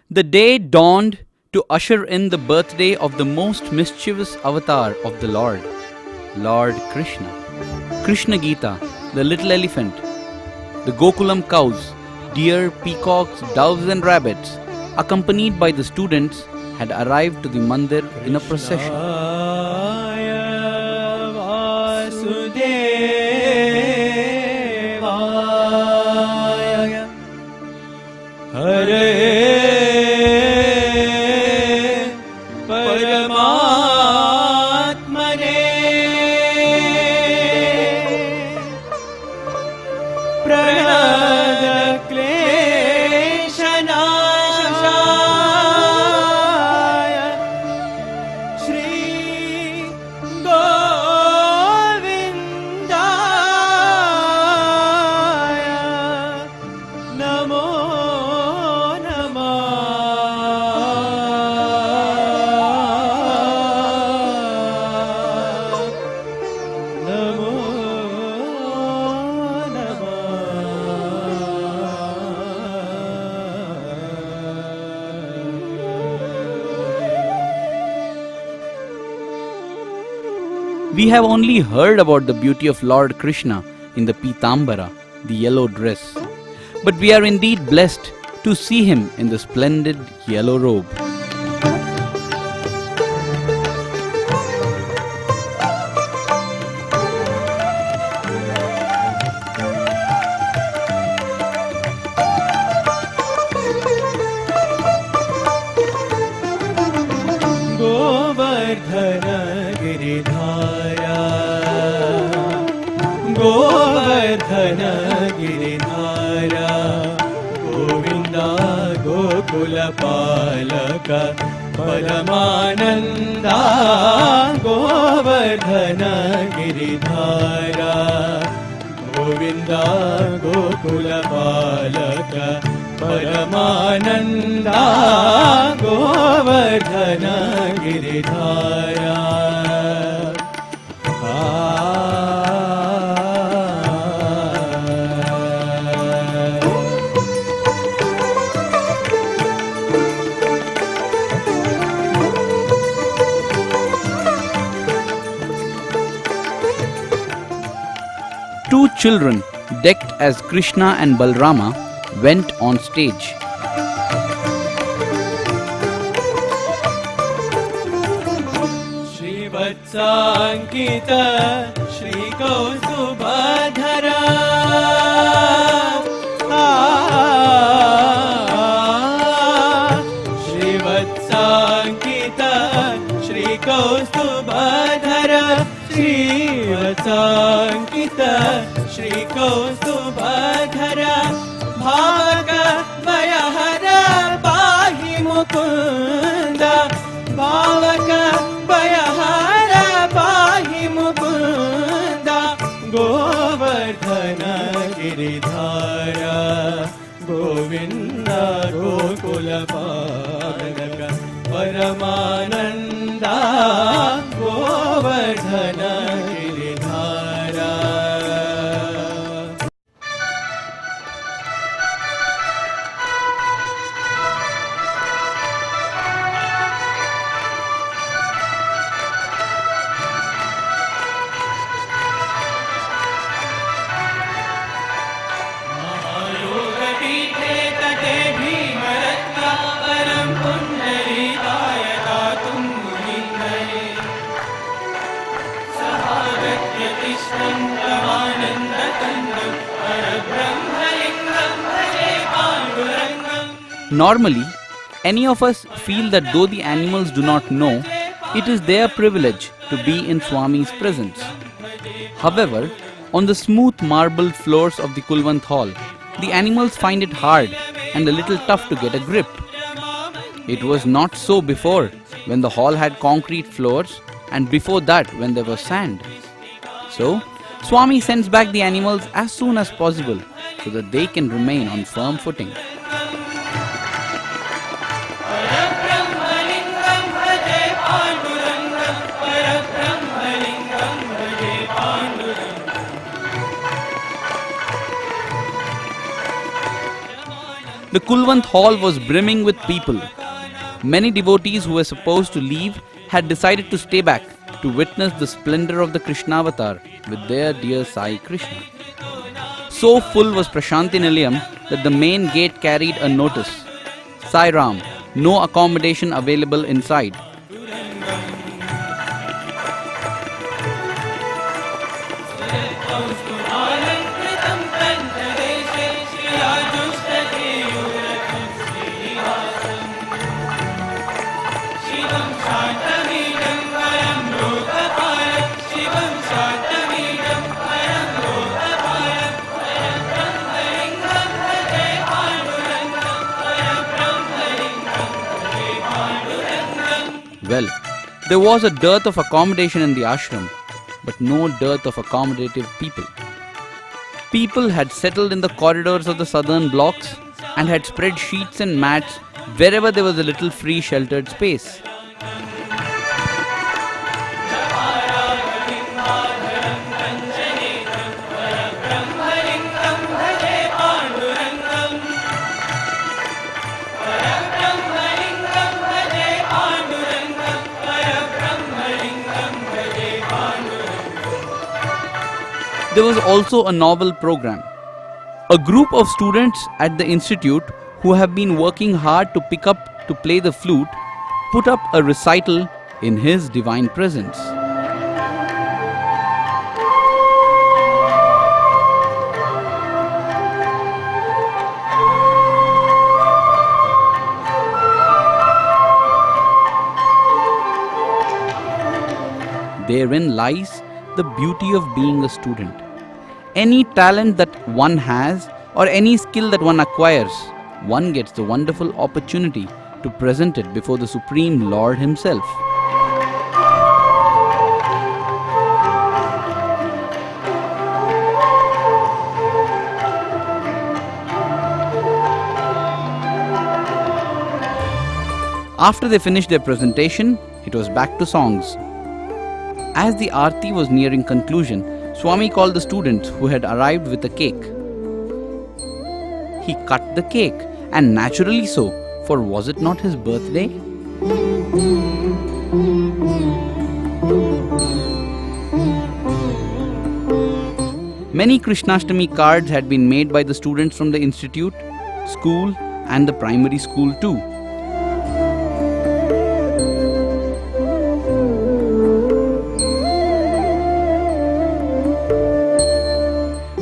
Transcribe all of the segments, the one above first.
The day dawned to usher in the birthday of the most mischievous avatar of the Lord, Lord Krishna. Krishna Gita, the little elephant, the Gokulam cows, deer, peacocks, doves and rabbits, accompanied by the students, had arrived to the mandir in a procession. We have only heard about the beauty of Lord Krishna in the Pitambara, the yellow dress. But we are indeed blessed to see him in the splendid yellow robe. Govardhan गिरिधारा Govinda गोकुलपालक Paramananda Govardhan गिरिधारा Govinda गोकुलपालक Paramananda Govardhan गिरिधारा Two children, decked as Krishna and Balrama, went on stage. Srivatsankita Shri Kaustubhadhara Srivatsankita Shri Kaustubhadhara Srivatsankita Shri Kaustubhadhara Bhavaka Vayahara Pahi Mukunda Bhavaka Vayahara Pahi Mukunda Govardhana Giridhara Govinda Gokulapalaka Paramananda Govardhana Giridhara. महायोगपीठे तटे भीमरत्ना परं पुण्डरीकाय दातुं मुनीन्द्रये सहागत्य तिष्ठं परमानन्दकन्दं परब्रह्मलिङ्गं भजे पाण्डुरङ्गम्. Normally, any of us feel that though the animals do not know, it is their privilege to be in Swami's presence. However, on the smooth marble floors of the Kulwant Hall, the animals find it hard and a little tough to get a grip. It was not so before, when the hall had concrete floors, and before that when there was sand. So, Swami sends back the animals as soon as possible so that they can remain on firm footing. The Kulwant hall was brimming with people. Many devotees who were supposed to leave had decided to stay back to witness the splendor of the Krishnavatar with their dear Sai Krishna. So full was Prashanti Nilayam that the main gate carried a notice. Sai Ram, no accommodation available inside. कौस्तुभालङ्कृतं कण्ठदेशे श्रियाजुष्टकेयूरकं श्रीनिवासम् शिवं शान्तमीडं वरं लोकपालम् शिवं शान्तमीडं वरं लोकपालम् परब्रह्मलिङ्गं भजे पाण्डुरङ्गं परब्रह्मलिङ्गं भजे पाण्डुरङ्गम्. Well, there was a dearth of accommodation in the ashram, but no dearth of accommodative people. People had settled in the corridors of the southern blocks and had spread sheets and mats wherever there was a little free sheltered space. ब्रह्मलिङ्गं भजे पाण्डुरङ्गं परब्रह्मलिङ्गं भजे पाण्डुरङ्गं परब्रह्मलिङ्गं भजे पाण्डुरङ्गम्. There was also a novel program. A group of students at the institute who have been working hard to pick up to play the flute put up a recital in his divine presence. Therein lies the beauty of being a student. Any talent that one has or any skill that one acquires, one gets the wonderful opportunity to present it before the Supreme Lord Himself. After they finished their presentation, it was back to songs. As the Aarti was nearing conclusion, Swami called the students who had arrived with a cake. He cut the cake, and naturally so, for was it not his birthday? Many Krishnashtami cards had been made by the students from the institute, school, and the primary school too.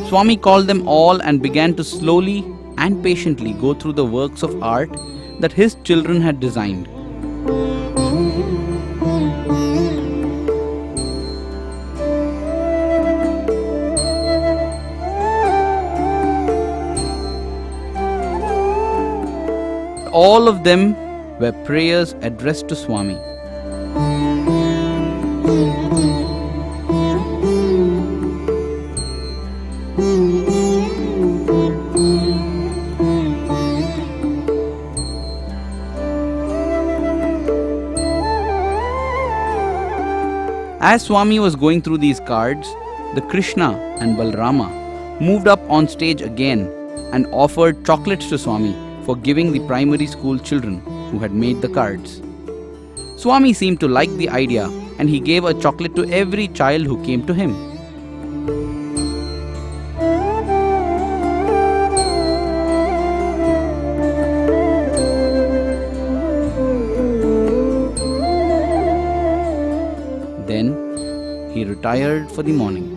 Swami called them all and began to slowly and patiently go through the works of art that his children had designed. All of them were prayers addressed to Swami. As Swami was going through these cards, the Krishna and Balrama moved up on stage again and offered chocolates to Swami for giving the primary school children who had made the cards. Swami seemed to like the idea and he gave a chocolate to every child who came to him. Then he retired for the morning.